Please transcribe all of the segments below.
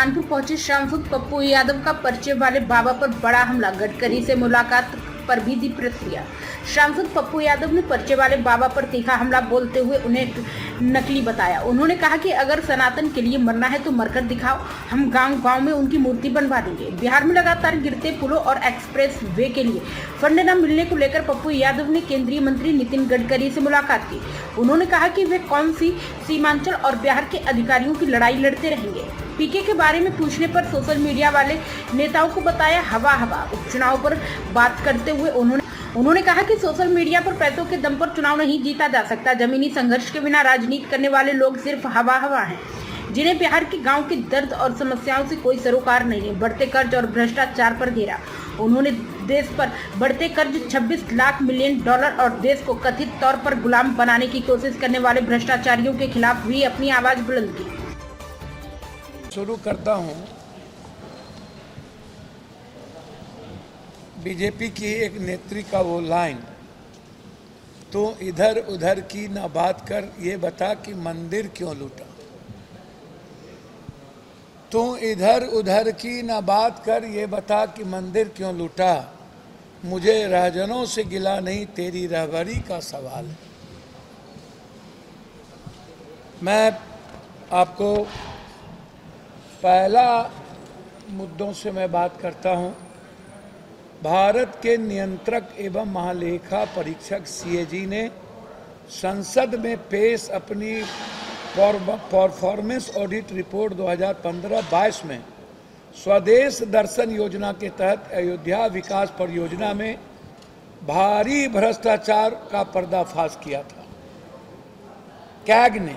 कानपुर पहुंचे सांसद पप्पू यादव का परिचय वाले बाबा पर बड़ा हमला। गडकरी से मुलाकात पर भी दी प्रतिक्रिया। सांसद पप्पू यादव ने परिचय वाले बाबा पर तीखा हमला बोलते हुए उन्हें नकली बताया। उन्होंने कहा कि अगर सनातन के लिए मरना है तो मरकर दिखाओ, हम गांव-गांव में उनकी मूर्ति बनवा देंगे। बिहार में लगातार गिरते पुलों और एक्सप्रेस वे के लिए फंड न मिलने को लेकर पप्पू यादव ने केंद्रीय मंत्री नितिन गडकरी से मुलाकात की। उन्होंने कहा कि वे कौन सी सीमांचल और बिहार के अधिकारियों की लड़ाई लड़ते रहेंगे। पीके के बारे में पूछने पर सोशल मीडिया वाले नेताओं को बताया हवा। उपचुनाव पर बात करते हुए उन्होंने कहा कि सोशल मीडिया पर पैसों के दम पर चुनाव नहीं जीता जा सकता। जमीनी संघर्ष के बिना राजनीति करने वाले लोग सिर्फ हवा हैं, जिन्हें बिहार के गांव के दर्द और समस्याओं से कोई सरोकार नहीं है। बढ़ते कर्ज और भ्रष्टाचार पर घेरा। उन्होंने देश पर बढ़ते कर्ज, 26 लाख मिलियन डॉलर और देश को कथित तौर पर गुलाम बनाने की कोशिश करने वाले भ्रष्टाचारियों के खिलाफ भी अपनी आवाज बुलंद की। शुरू करता हूं बीजेपी की एक नेत्री का वो लाइन, तो इधर उधर की ना बात कर, ये बता कि मंदिर क्यों लूटा। तो इधर उधर की ना बात कर, ये बता कि मंदिर क्यों लूटा। मुझे रहजनों से गिला नहीं, तेरी रहबरी का सवाल है। मैं आपको पहला मुद्दों से मैं बात करता हूं। भारत के नियंत्रक एवं महालेखा परीक्षक सीएजी ने संसद में पेश अपनी परफॉर्मेंस ऑडिट रिपोर्ट 2015-22 में स्वदेश दर्शन योजना के तहत अयोध्या विकास परियोजना में भारी भ्रष्टाचार का पर्दाफाश किया था। कैग ने,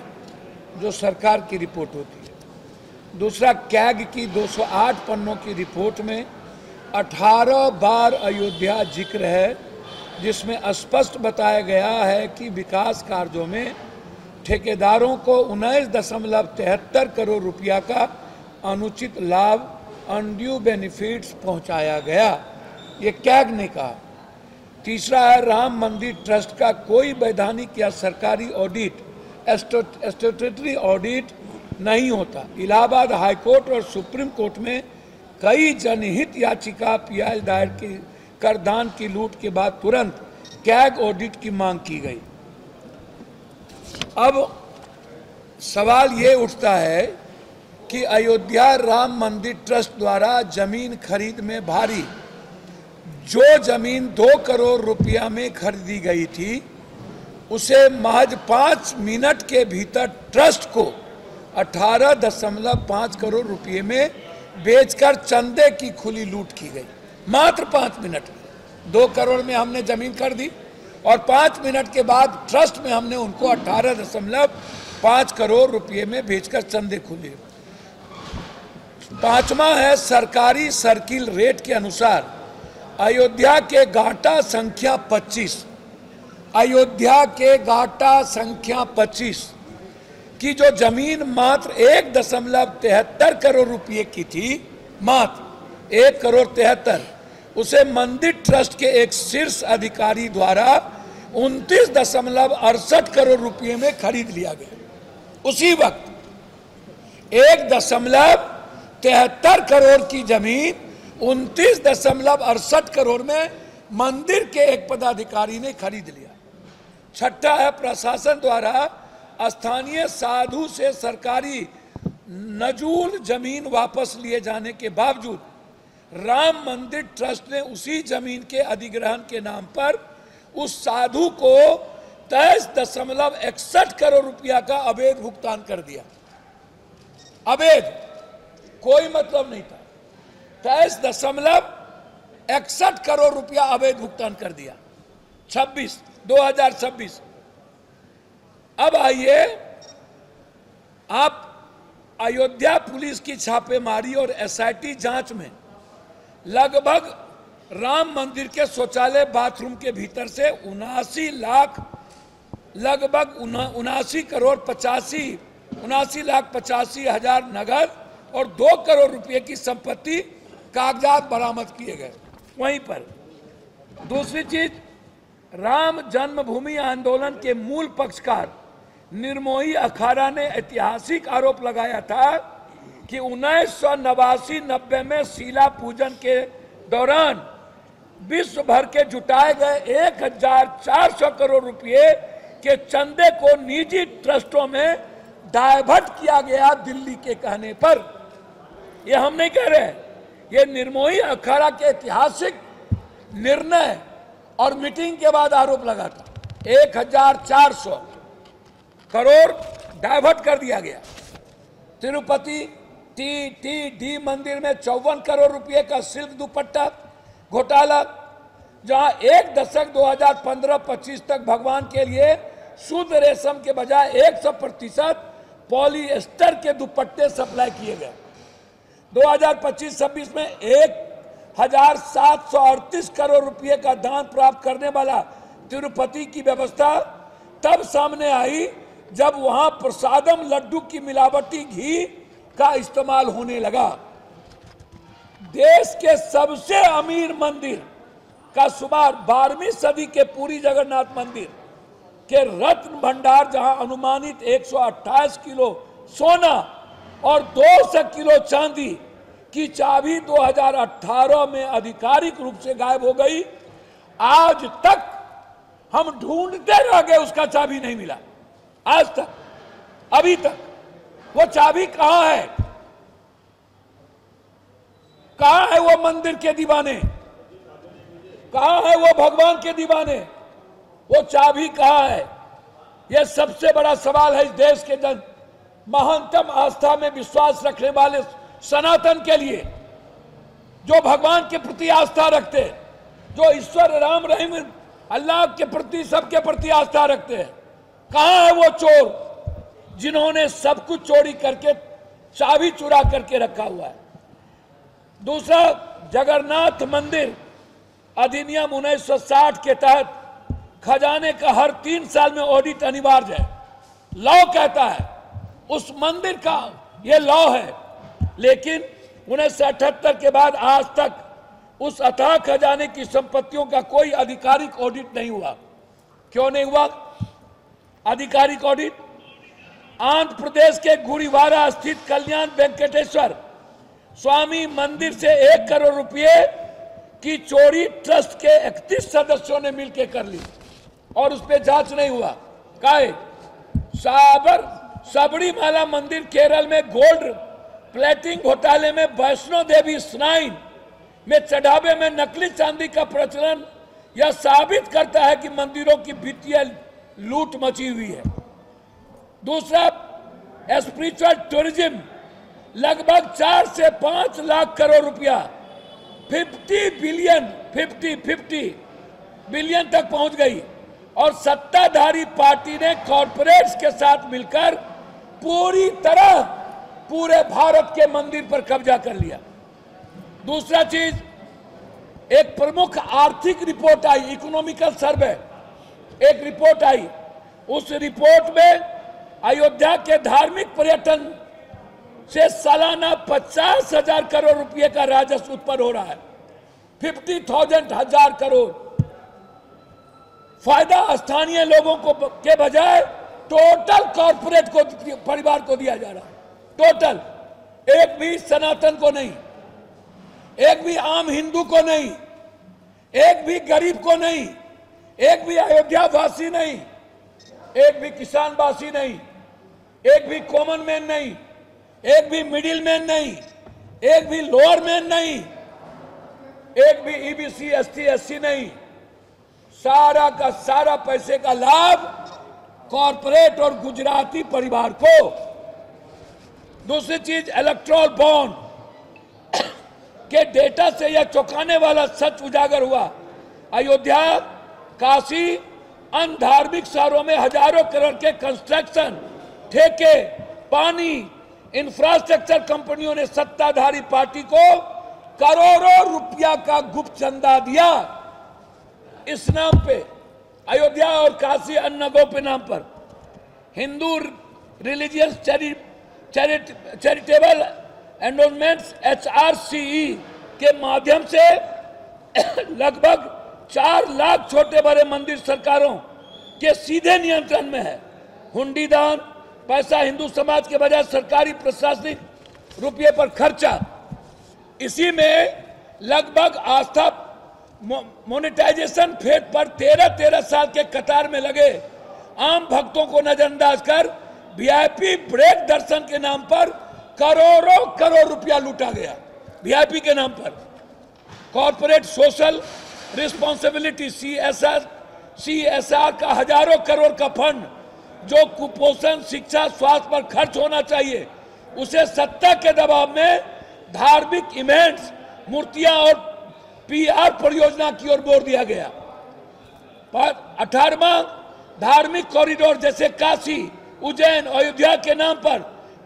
जो सरकार की रिपोर्ट होती है। दूसरा, कैग की 208 पन्नों की रिपोर्ट में 18 बार अयोध्या जिक्र है, जिसमें स्पष्ट बताया गया है कि विकास कार्यों में ठेकेदारों को 19.73 करोड़ रुपया का अनुचित लाभ, अनड्यू बेनिफिट्स पहुंचाया गया। ये कैग ने कहा। तीसरा है, राम मंदिर ट्रस्ट का कोई वैधानिक या सरकारी ऑडिट, स्टैट्यूटरी ऑडिट नहीं होता। इलाहाबाद हाईकोर्ट और सुप्रीम कोर्ट में कई जनहित याचिका पीआई दायर की कर दान की लूट के बाद तुरंत कैग ऑडिट की मांग की गई। अब सवाल ये उठता है कि अयोध्या राम मंदिर ट्रस्ट द्वारा जमीन खरीद में भारी, जो जमीन 2 करोड़ रुपया में खरीदी गई थी, उसे महज 5 मिनट के भीतर ट्रस्ट को 18.5 करोड़ रुपये में बेचकर चंदे की खुली लूट की गई। मात्र 5 मिनट में 2 करोड़ में हमने जमीन कर दी और 5 मिनट के बाद ट्रस्ट में हमने उनको 18.5 करोड़ रुपये में बेचकर चंदे खुले। पांचवा है, सरकारी सर्किल रेट के अनुसार अयोध्या के गाटा संख्या 25, अयोध्या के गाटा संख्या 25 की जो जमीन मात्र 1.73 करोड़ रुपये की थी, मात्र 1 करोड़ 73, उसे मंदिर ट्रस्ट के एक शीर्ष अधिकारी द्वारा 29.68 करोड़ रुपये में खरीद लिया गया। उसी वक्त 1.73 करोड़ की जमीन 29.68 करोड़ में मंदिर के एक पदाधिकारी ने खरीद लिया। छठा है, प्रशासन द्वारा स्थानीय साधु से सरकारी नजूल जमीन वापस लिए जाने के बावजूद राम मंदिर ट्रस्ट ने उसी जमीन के अधिग्रहण के नाम पर उस साधु को 23.61 करोड़ रुपया का अवैध भुगतान कर दिया। अवैध, कोई मतलब नहीं था। 23.61 करोड़ रुपया अवैध भुगतान कर दिया। 2026। अब आइए, आप अयोध्या पुलिस की छापेमारी और एसआईटी जांच में लगभग राम मंदिर के शौचालय बाथरूम के भीतर से 79 लाख, लगभग 79,85,हजार नगद और 2 करोड़ रुपए की संपत्ति, कागजात बरामद किए गए। वहीं पर दूसरी चीज, राम जन्मभूमि आंदोलन के मूल पक्षकार निर्मोही अखाड़ा ने ऐतिहासिक आरोप लगाया था कि 1989-90 में शिला पूजन के दौरान विश्व भर के जुटाए गए 1400 करोड़ रुपए के चंदे को निजी ट्रस्टों में डायवर्ट किया गया दिल्ली के कहने पर। ये हम नहीं कह रहे हैं, ये निर्मोही अखाड़ा के ऐतिहासिक निर्णय और मीटिंग के बाद आरोप लगा था। 1400 करोड़ डायवर्ट कर दिया गया। तिरुपति टी मंदिर में 54 करोड़ रुपए का सिल्क दुपट्टा घोटाला, जहां एक दशक 2015-25 तक भगवान के लिए शुद्ध रेशम के बजाय 100% पॉलिएस्टर के दुपट्टे सप्लाई किए गए। 2025-26 में 1738 करोड़ रुपए का दान प्राप्त करने वाला तिरुपति की व्यवस्था तब सामने आई जब वहां प्रसादम लड्डू की मिलावटी घी का इस्तेमाल होने लगा। देश के सबसे अमीर मंदिर का शुमार 12वीं सदी के पुरी जगन्नाथ मंदिर के रत्न भंडार, जहां अनुमानित 128 किलो सोना और 200 किलो चांदी की चाबी 2018 में आधिकारिक रूप से गायब हो गई। आज तक हम ढूंढते रह गए, उसका चाबी नहीं मिला। आज तक, अभी तक वो चाबी कहां है? कहां है वो मंदिर के दीवाने? कहां है वो भगवान के दीवाने? वो चाबी कहां है? यह सबसे बड़ा सवाल है इस देश के जन महानतम आस्था में विश्वास रखने वाले सनातन के लिए, जो भगवान के प्रति आस्था रखते, जो ईश्वर राम रहीम अल्लाह के प्रति, सबके प्रति आस्था रखते हैं। कहां है वो चोर जिन्होंने सब कुछ चोरी करके चाबी चुरा करके रखा हुआ है? दूसरा, जगन्नाथ मंदिर अधिनियम 1960 के तहत खजाने का हर 3 साल में ऑडिट अनिवार्य है। लॉ कहता है, उस मंदिर का ये लॉ है। लेकिन 1978 के बाद आज तक उस अथाह खजाने की संपत्तियों का कोई आधिकारिक ऑडिट नहीं हुआ। क्यों नहीं हुआ आधिकारिक ऑडिट? आंध्र प्रदेश के गुड़ीवारा स्थित कल्याण वेंकटेश्वर स्वामी मंदिर से 1 करोड़ रुपए की चोरी ट्रस्ट के 31 सदस्यों ने मिलकर कर ली और उस पर जांच नहीं हुआ। काहे? सबरीमाला मंदिर केरल में गोल्ड प्लेटिंग घोटाले में वैष्णो देवी श्राइन में चढ़ावे में नकली चांदी का प्रचलन यह साबित करता है कि मंदिरों की वित्तीय लूट मची हुई है। दूसरा, स्पिरिचुअल टूरिज्म लगभग 4 से 5 लाख करोड़ रुपया 50 बिलियन तक पहुंच गई और सत्ताधारी पार्टी ने कॉरपोरेट्स के साथ मिलकर पूरी तरह पूरे भारत के मंदिर पर कब्जा कर लिया। दूसरा चीज, एक प्रमुख आर्थिक रिपोर्ट आई, इकोनॉमिकल सर्वे, एक रिपोर्ट आई। उस रिपोर्ट में अयोध्या के धार्मिक पर्यटन से सालाना 50,000 करोड़ रुपए का राजस्व उत्पन्न हो रहा है। 50,000 करोड़ फायदा स्थानीय लोगों को के बजाय टोटल कॉर्पोरेट को, परिवार को दिया जा रहा है। टोटल, एक भी सनातन को नहीं, एक भी आम हिंदू को नहीं, एक भी गरीब को नहीं, एक भी अयोध्या वासी नहीं, एक भी किसान वासी नहीं, एक भी कॉमन मैन नहीं, एक भी मिडिल मैन नहीं, एक भी लोअर मैन नहीं, एक भी ईबीसी एसटी नहीं। सारा का सारा पैसे का लाभ कॉर्पोरेट और गुजराती परिवार को। दूसरी चीज, इलेक्ट्रल बॉन्ड के डेटा से यह चौंकाने वाला सच उजागर हुआ। अयोध्या, काशी, अन्य धार्मिक शहरों में हजारों करोड़ के कंस्ट्रक्शन, ठेके, पानी, इंफ्रास्ट्रक्चर कंपनियों ने सत्ताधारी पार्टी को करोड़ों रुपया का गुप्त चंदा दिया इस नाम पे, अयोध्या और काशी अन्य नगरों के नाम पर। Hindu religious charitable endowments HRCE के माध्यम से लगभग 4 लाख छोटे बड़े मंदिर सरकारों के सीधे नियंत्रण में है। हुंडी दान, पैसा हिंदू समाज के बजाय सरकारी प्रशासनिक रुपये पर खर्चा। इसी में लगभग आस्था मोनेटाइजेशन फेज पर 13-13 साल के कतार में लगे आम भक्तों को नजरअंदाज कर वीआईपी ब्रेक दर्शन के नाम पर करोड़ों करोड़ रुपया लूटा गया। वीआईपी के नाम पर कॉर्पोरेट सोशल रिस्पॉन्सिबिलिटी सीएसआर का हजारों करोड़ का फंड जो कुपोषण, शिक्षा, स्वास्थ्य पर खर्च होना चाहिए, उसे सत्ता के दबाव में धार्मिक इवेंट्स, मूर्तियां और पीआर परियोजना की ओर मोड़ दिया गया। 18वां धार्मिक कॉरिडोर जैसे काशी, उज्जैन, अयोध्या के नाम पर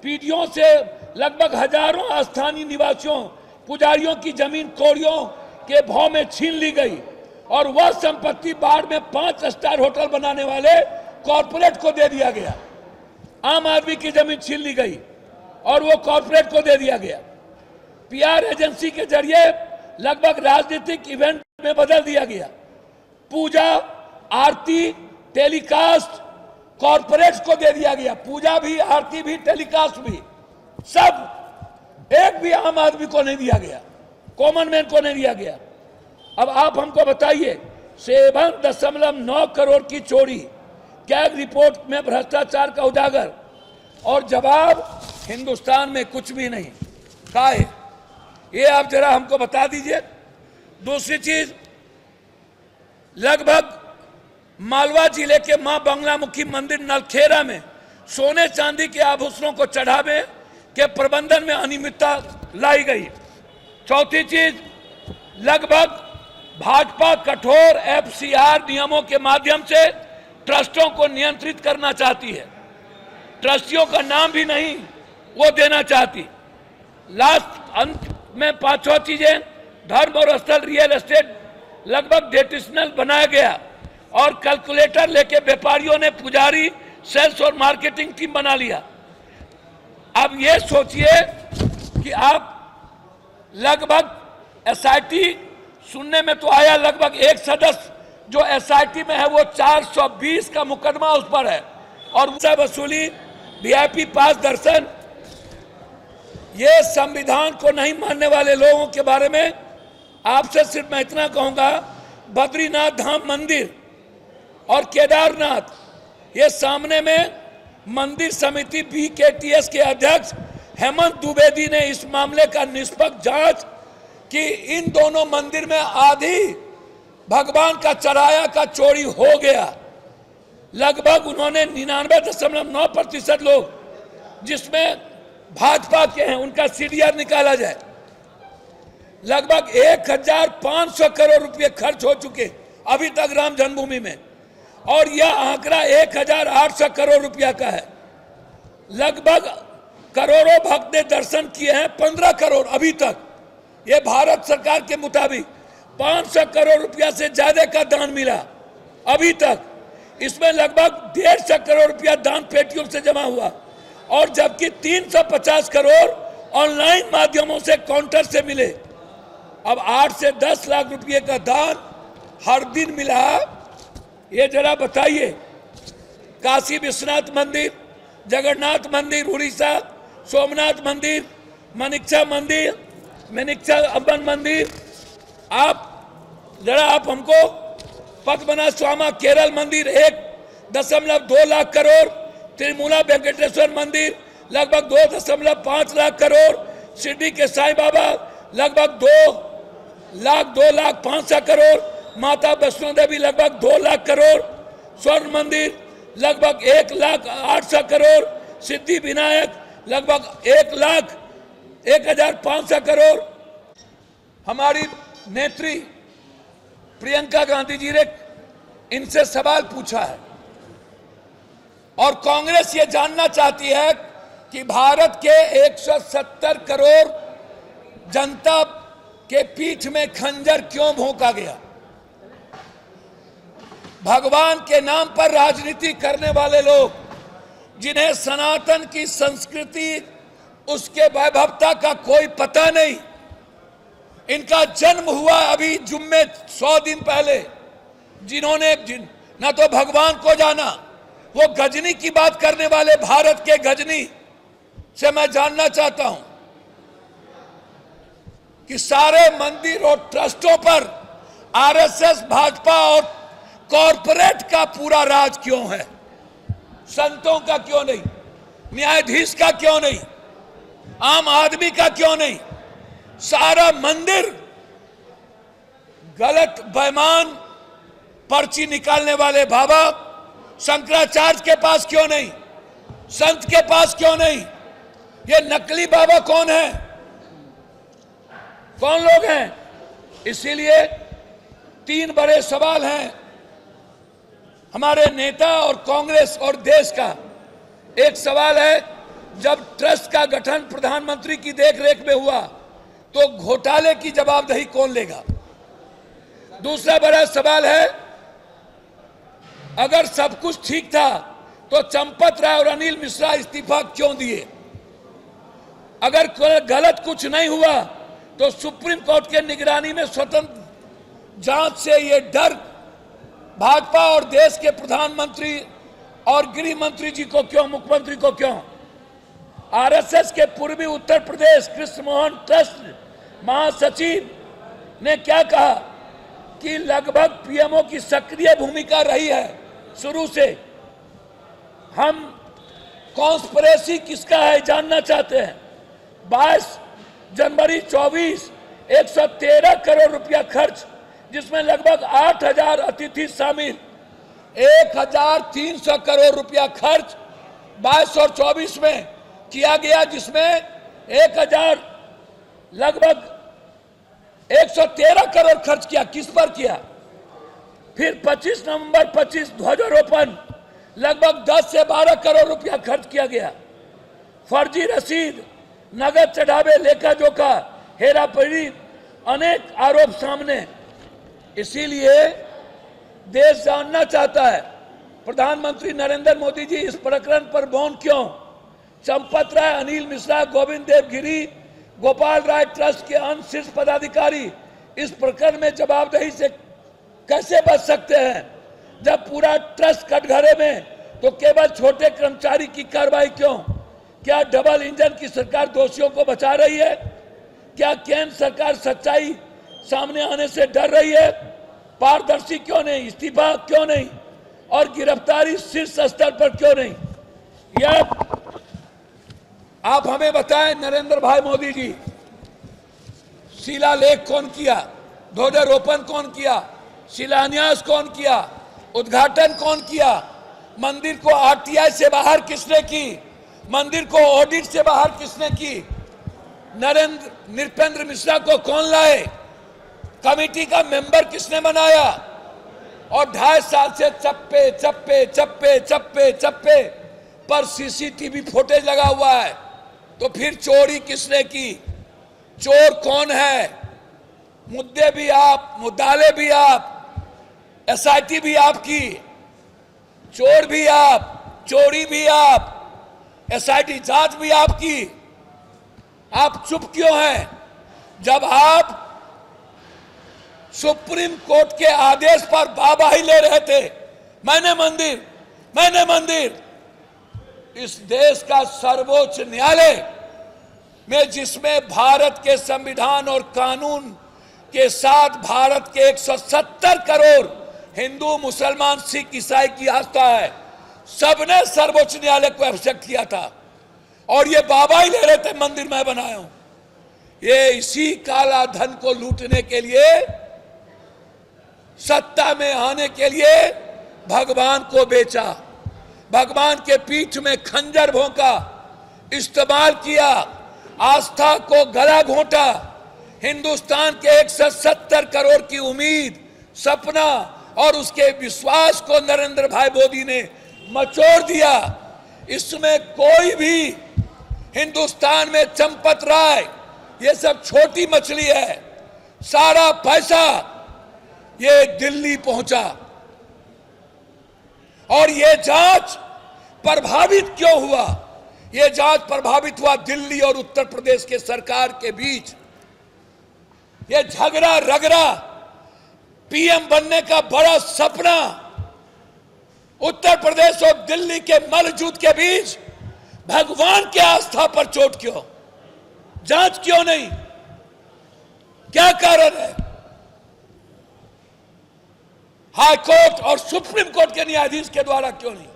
पीढ़ियों से लगभग हजारों स्थानीय निवासियों, पुजारियों की जमीन कौड़ियों के भाव में छीन ली गई और वह संपत्ति बाढ़ में 5 स्टार होटल बनाने वाले कॉर्पोरेट को दे दिया गया। आम आदमी की जमीन छीन ली गई और वो कॉर्पोरेट को दे दिया गया। पीआर एजेंसी के जरिए लगभग राजनीतिक इवेंट में बदल दिया गया। पूजा, आरती, टेलीकास्ट कॉर्पोरेट्स को दे दिया गया। पूजा भी, आरती भी, टेलीकास्ट भी, सब एक भी आम आदमी को नहीं दिया गया, कॉमन मैन को नहीं दिया गया। अब आप हमको बताइए, 7.9 करोड़ की चोरी, कैग रिपोर्ट में भ्रष्टाचार का उजागर, और जवाब हिंदुस्तान में कुछ भी नहीं। का है ये आप जरा हमको बता दीजिए। दूसरी चीज, लगभग मालवा जिले के मां बंगलामुखी मंदिर नलखेरा में सोने चांदी के आभूषणों को चढ़ावे के प्रबंधन में अनियमितता लाई गई। चौथी चीज, लगभग भाजपा कठोर एफसीआर नियमों के माध्यम से ट्रस्टों को नियंत्रित करना चाहती है। ट्रस्टियों का नाम भी नहीं वो देना चाहती। लास्ट अंत में 5वां चीजें, धर्म और स्थल रियल एस्टेट लगभग डेटिशनल बनाया गया और कैलकुलेटर लेके व्यापारियों ने पुजारी, सेल्स और मार्केटिंग टीम बना लिया। अब ये सोचिए कि आप लगभग एसआईटी सुनने में तो आया, लगभग एक सदस्य जो एसआईटी में है वो 420 का मुकदमा उस पर है, और वसूली, वीआईपी पास दर्शन, ये संविधान को नहीं मानने वाले लोगों के बारे में आपसे सिर्फ मैं इतना कहूंगा, बद्रीनाथ धाम मंदिर और केदारनाथ, ये सामने में मंदिर समिति बीकेटीएस के अध्यक्ष हेमंत द्विवेदी ने इस मामले का निष्पक्ष जांच कि इन दोनों मंदिर में आधी भगवान का चढ़ाया का चोरी हो गया। लगभग उन्होंने 99.9% लोग जिसमें भाजपा के हैं उनका सीडीआर निकाला जाए। लगभग 1500 करोड़ रुपए खर्च हो चुके अभी तक राम जन्मभूमि में, और यह आंकड़ा 1800 करोड़ रुपया का है। लगभग करोड़ों भक्त ने दर्शन किए हैं, 15 करोड़ अभी तक। ये भारत सरकार के मुताबिक 500 करोड़ रुपया से ज्यादा का दान मिला अभी तक। इसमें लगभग 150 करोड़ रुपया दान पेटियों से जमा हुआ, और जबकि 350 करोड़ ऑनलाइन माध्यमों से काउंटर से मिले। अब 8 से 10 लाख रुपये का दान हर दिन मिला। ये जरा बताइए, काशी विश्वनाथ मंदिर, जगन्नाथ मंदिर उड़ीसा, सोमनाथ मंदिर, मनिक्षा मंदिर, मनिक्षा अम्बन मंदिर, आप जरा आप हमको पद्मनाभ स्वामी केरल मंदिर 1.2 लाख करोड़, तिरुमला वेंकटेश्वर मंदिर लगभग 2.5 लाख करोड़, शिरडी के साईं बाबा लगभग 2 लाख 500 करोड़, माता वैष्णो देवी लगभग 2 लाख करोड़, स्वर्ण मंदिर लगभग 1,08,000 करोड़, सिद्धि विनायक लगभग 1,05,000 करोड़। हमारी नेत्री प्रियंका गांधी जी ने इनसे सवाल पूछा है, और कांग्रेस ये जानना चाहती है कि भारत के 170 करोड़ जनता के पीठ में खंजर क्यों भोंका गया। भगवान के नाम पर राजनीति करने वाले लोग, जिन्हें सनातन की संस्कृति, उसके वैभवता का कोई पता नहीं, इनका जन्म हुआ अभी जुम्मे 100 दिन पहले, जिन्होंने न तो भगवान को जाना, वो गजनी की बात करने वाले भारत के गजनी से मैं जानना चाहता हूं कि सारे मंदिर और ट्रस्टों पर आरएसएस, भाजपा और कॉरपोरेट का पूरा राज क्यों है? संतों का क्यों नहीं? न्यायाधीश का क्यों नहीं? आम आदमी का क्यों नहीं? सारा मंदिर गलत बेईमान पर्ची निकालने वाले बाबा शंकराचार्य के पास क्यों नहीं? संत के पास क्यों नहीं? ये नकली बाबा कौन है? कौन लोग हैं? इसीलिए 3 बड़े सवाल हैं हमारे नेता और कांग्रेस और देश का। एक सवाल है, जब ट्रस्ट का गठन प्रधानमंत्री की देखरेख में हुआ तो घोटाले की जवाबदेही कौन लेगा? दूसरा बड़ा सवाल है, अगर सब कुछ ठीक था तो चंपत राय और अनिल मिश्रा इस्तीफा क्यों दिए? अगर गलत कुछ नहीं हुआ तो सुप्रीम कोर्ट के निगरानी में स्वतंत्र जांच से ये डर भाजपा और देश के प्रधानमंत्री और गृह मंत्री जी को क्यों, मुख्यमंत्री को क्यों? आरएसएस के पूर्वी उत्तर प्रदेश कृष्ण मोहन ट्रस्ट महासचिव ने क्या कहा कि लगभग पीएमओ की सक्रिय भूमिका रही है शुरू से। हम कॉन्स्पिरेसी किसका है जानना चाहते हैं। 22 जनवरी 24 113 करोड़ रुपया खर्च, जिसमें लगभग 8000 अतिथि शामिल, 1300 करोड़ रुपया खर्च 22 और 24 में किया गया, जिसमें 1000 लगभग 113 करोड़ खर्च किया। किस पर किया? फिर 25 नवंबर 25 ध्वजारोपण, लगभग 10 से 12 करोड़ रुपया खर्च किया गया। फर्जी रसीद, नगद चढ़ावे, लेखा जोखा, हेराफेरी, अनेक आरोप सामने। इसीलिए देश जानना चाहता है प्रधानमंत्री नरेंद्र मोदी जी इस प्रकरण पर मौन क्यों? चंपत राय, अनिल मिश्रा, गोविंद देव गिरी, गोपाल राय ट्रस्ट के अन्य शीर्ष पदाधिकारी इस प्रकरण में जवाबदेही से कैसे बच सकते हैं? जब पूरा ट्रस्ट कटघरे में, तो केवल छोटे कर्मचारी की कार्रवाई क्यों? क्या डबल इंजन की सरकार दोषियों को बचा रही है? क्या केंद्र सरकार सच्चाई सामने आने से डर रही है? पारदर्शी क्यों नहीं? इस्तीफा क्यों नहीं? और गिरफ्तारी शीर्ष स्तर पर क्यों नहीं? यह आप हमें बताएं नरेंद्र भाई मोदी जी, शिलालेख कौन किया? ध्वजारोपण कौन किया? शिलान्यास कौन किया? उद्घाटन कौन किया? मंदिर को आरटीआई से बाहर किसने की? मंदिर को ऑडिट से बाहर किसने की? नृपेंद्र मिश्रा को कौन लाए? कमेटी का मेंबर किसने बनाया? और 2.5 साल से चप्पे चप्पे चप्पे चप्पे चप्पे पर सीसीटीवी फुटेज लगा हुआ है। तो फिर चोरी किसने की? चोर कौन है? मुद्दे भी आप, मुद्दाले भी आप, एसआईटी भी आपकी, चोर भी आप, चोरी भी आप, एसआईटी जांच भी आपकी। आप चुप क्यों हैं? जब आप सुप्रीम कोर्ट के आदेश पर वाहवाही ले रहे थे, मैंने मंदिर, इस देश का सर्वोच्च न्यायालय में, जिसमें भारत के संविधान और कानून के साथ भारत के 170 करोड़ हिंदू, मुसलमान, सिख, ईसाई की आस्था है, सबने सर्वोच्च न्यायालय को अभिषेक किया था और ये वाहवाही ले रहे थे मंदिर मैं बनाया हूं। ये इसी काला धन को लूटने के लिए, सत्ता में आने के लिए भगवान को बेचा, भगवान के पीठ में खंजर भोंका, इस्तेमाल किया, आस्था को गला घोंटा, हिंदुस्तान के 170 करोड़ की उम्मीद, सपना और उसके विश्वास को नरेंद्र भाई मोदी ने मचोड़ दिया। इसमें कोई भी हिंदुस्तान में चंपत राय, ये सब छोटी मछली है। सारा पैसा ये दिल्ली पहुंचा। और ये जांच प्रभावित क्यों हुआ? ये जांच प्रभावित हुआ दिल्ली और उत्तर प्रदेश के सरकार के बीच। ये झगड़ा रगड़ा, पीएम बनने का बड़ा सपना, उत्तर प्रदेश और दिल्ली के मलजूद के बीच भगवान के आस्था पर चोट क्यों? जांच क्यों नहीं? क्या कारण है? हाई कोर्ट और सुप्रीम कोर्ट के न्यायाधीश के द्वारा क्यों नहीं?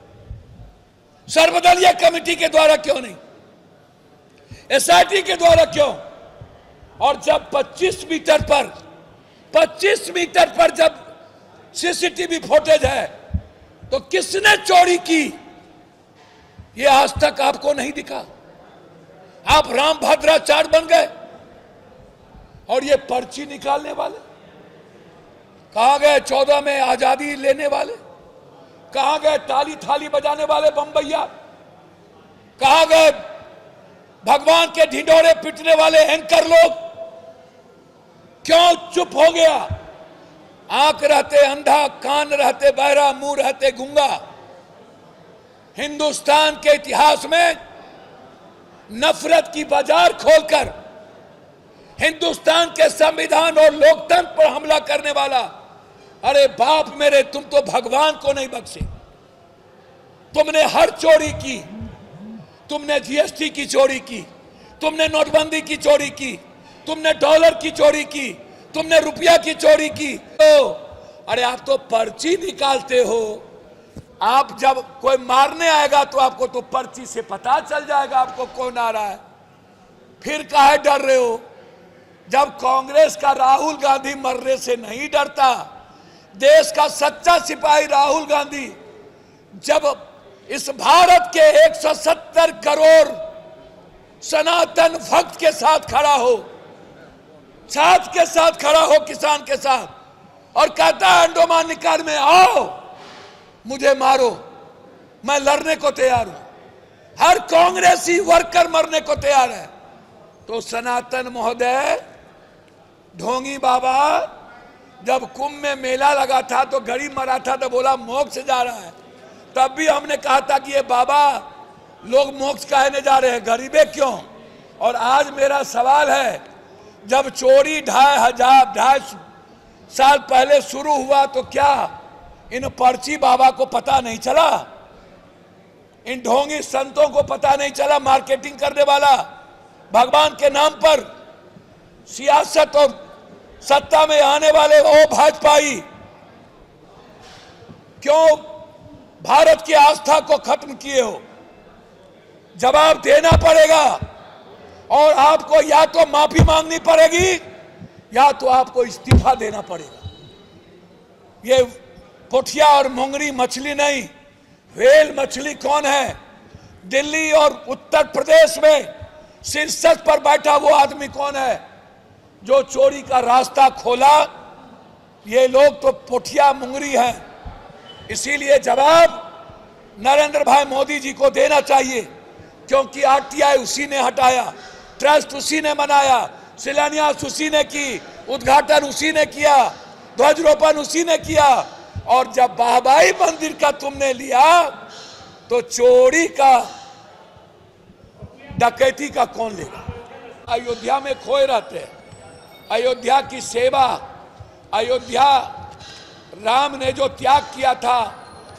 सर्वदलीय कमेटी के द्वारा क्यों नहीं? एसआईटी के द्वारा क्यों? और जब 25 मीटर पर जब सीसीटीवी फुटेज है तो किसने चोरी की, ये आज तक आपको नहीं दिखा। आप राम भद्राचार्य बन गए। और ये पर्ची निकालने वाले कहां गए? 14 में आजादी लेने वाले कहां गए? ताली थाली बजाने वाले बम्बैया कहां गए? भगवान के ढिंढोरे पीटने वाले एंकर लोग क्यों चुप हो गया? आंख रहते अंधा, कान रहते बहरा, मुंह रहते गूंगा। हिंदुस्तान के इतिहास में नफरत की बाजार खोलकर हिंदुस्तान के संविधान और लोकतंत्र पर हमला करने वाला, अरे बाप मेरे, तुम तो भगवान को नहीं बख्शे। तुमने हर चोरी की, तुमने जीएसटी की चोरी की, तुमने नोटबंदी की चोरी की, तुमने डॉलर की चोरी की, तुमने रुपया की चोरी की। तो अरे आप तो पर्ची निकालते हो। आप जब कोई मारने आएगा तो आपको तो पर्ची से पता चल जाएगा आपको कौन आ रहा है। फिर काहे डर रहे हो? जब कांग्रेस का राहुल गांधी मरने से नहीं डरता, देश का सच्चा सिपाही राहुल गांधी जब इस भारत के 170 करोड़ सनातन भक्त के साथ खड़ा हो, छात्र के साथ खड़ा हो, किसान के साथ, और कहता है अंडोमान निकाय में आओ मुझे मारो, मैं लड़ने को तैयार हूं। हर कांग्रेसी वर्कर मरने को तैयार है। तो सनातन महोदय, ढोंगी बाबा जब कुंभ में मेला लगा था तो गरीब मरा था तो बोला मोक्ष जा रहा है। तब भी हमने कहा था कि ये बाबा लोग मोक्ष कहने जा रहे हैं, गरीबे क्यों? और आज मेरा सवाल है, जब चोरी 2.5 साल पहले शुरू हुआ तो क्या इन पर्ची बाबा को पता नहीं चला? इन ढोंगी संतों को पता नहीं चला? मार्केटिंग करने वाला भगवान के नाम पर सियासत और सत्ता में आने वाले ओ भाजपाई क्यों भारत की आस्था को खत्म किए हो? जवाब देना पड़ेगा और आपको या तो माफी मांगनी पड़ेगी या तो आपको इस्तीफा देना पड़ेगा। ये पोठिया और मोंगरी मछली नहीं, व्हेल मछली कौन है? दिल्ली और उत्तर प्रदेश में शीर्षक पर बैठा वो आदमी कौन है जो चोरी का रास्ता खोला? ये लोग तो पोठिया मुंगरी हैं। इसीलिए जवाब नरेंद्र भाई मोदी जी को देना चाहिए, क्योंकि आरटीआई उसी ने हटाया, ट्रस्ट उसी ने बनाया, शिलान्यास उसी ने की, उद्घाटन उसी ने किया, ध्वजारोपण उसी ने किया। और जब बाबाई मंदिर का तुमने लिया तो चोरी का, डकैती का कौन लेगा? अयोध्या में खोए रहते हैं। अयोध्या की सेवा, अयोध्या राम ने जो त्याग किया था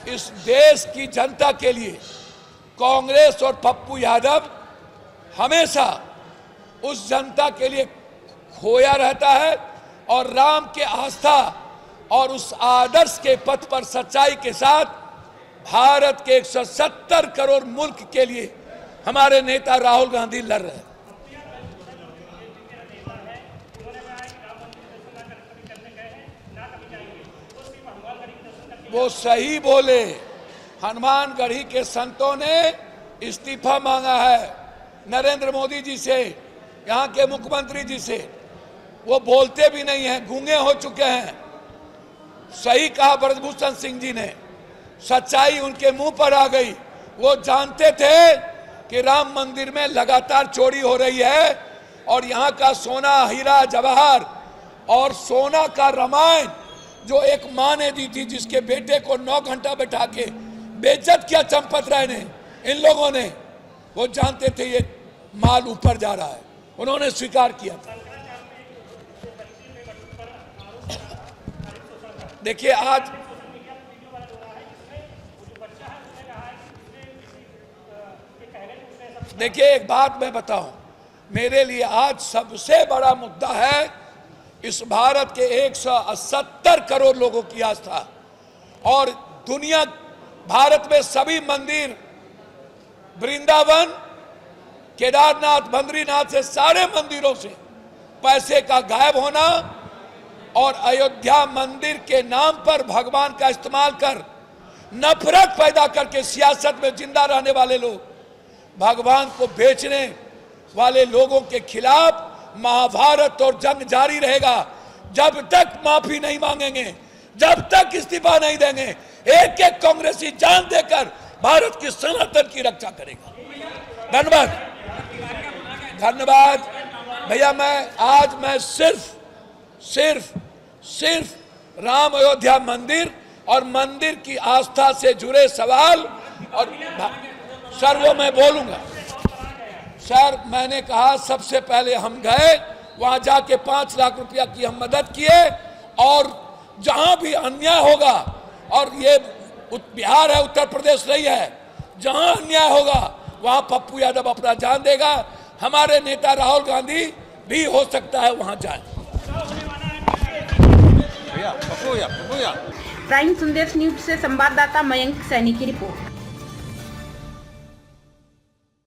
इस देश की जनता के लिए, कांग्रेस और पप्पू यादव हमेशा उस जनता के लिए खोया रहता है। और राम के आस्था और उस आदर्श के पथ पर सच्चाई के साथ भारत के 170 करोड़ मुल्क के लिए हमारे नेता राहुल गांधी लड़ रहे हैं। वो सही बोले। हनुमानगढ़ी के संतों ने इस्तीफा मांगा है नरेंद्र मोदी जी से, यहाँ के मुख्यमंत्री जी से। वो बोलते भी नहीं हैं, गूंगे हो चुके हैं। सही कहा ब्रजभूषण सिंह जी ने, सच्चाई उनके मुंह पर आ गई। वो जानते थे कि राम मंदिर में लगातार चोरी हो रही है और यहाँ का सोना, हीरा, जवाहर और सोना का रामायण जो एक माँ ने दी थी, जिसके बेटे को 9 घंटा बैठा के बेइज्जत किया चंपत राय ने, इन लोगों ने, वो जानते थे ये माल ऊपर जा रहा है, उन्होंने स्वीकार किया था। देखिए आज देखिए एक बात मैं बताऊं, मेरे लिए आज सबसे बड़ा मुद्दा है इस भारत के 170 करोड़ लोगों की आस्था और दुनिया, भारत में सभी मंदिर, वृंदावन, केदारनाथ, बद्रीनाथ से सारे मंदिरों से पैसे का गायब होना और अयोध्या मंदिर के नाम पर भगवान का इस्तेमाल कर नफरत पैदा करके सियासत में जिंदा रहने वाले लोग, भगवान को बेचने वाले लोगों के खिलाफ महाभारत और जंग जारी रहेगा। जब तक माफी नहीं मांगेंगे, जब तक इस्तीफा नहीं देंगे, एक एक कांग्रेसी जान देकर भारत की सनातन की रक्षा करेगा। धन्यवाद, धन्यवाद भैया। मैं सिर्फ राम अयोध्या मंदिर और मंदिर की आस्था से जुड़े सवाल और सर वो मैं बोलूंगा। सर, मैंने कहा सबसे पहले हम गए वहां जाके 5 लाख रुपया की हम मदद किए और जहां भी अन्याय होगा, और ये बिहार है, उत्तर प्रदेश नहीं है, जहां अन्याय होगा वहां पप्पू यादव अपना जान देगा। हमारे नेता राहुल गांधी भी हो सकता है वहां जाए। प्राइम संदेश न्यूज से संवाददाता मयंक सैनी की रिपोर्ट।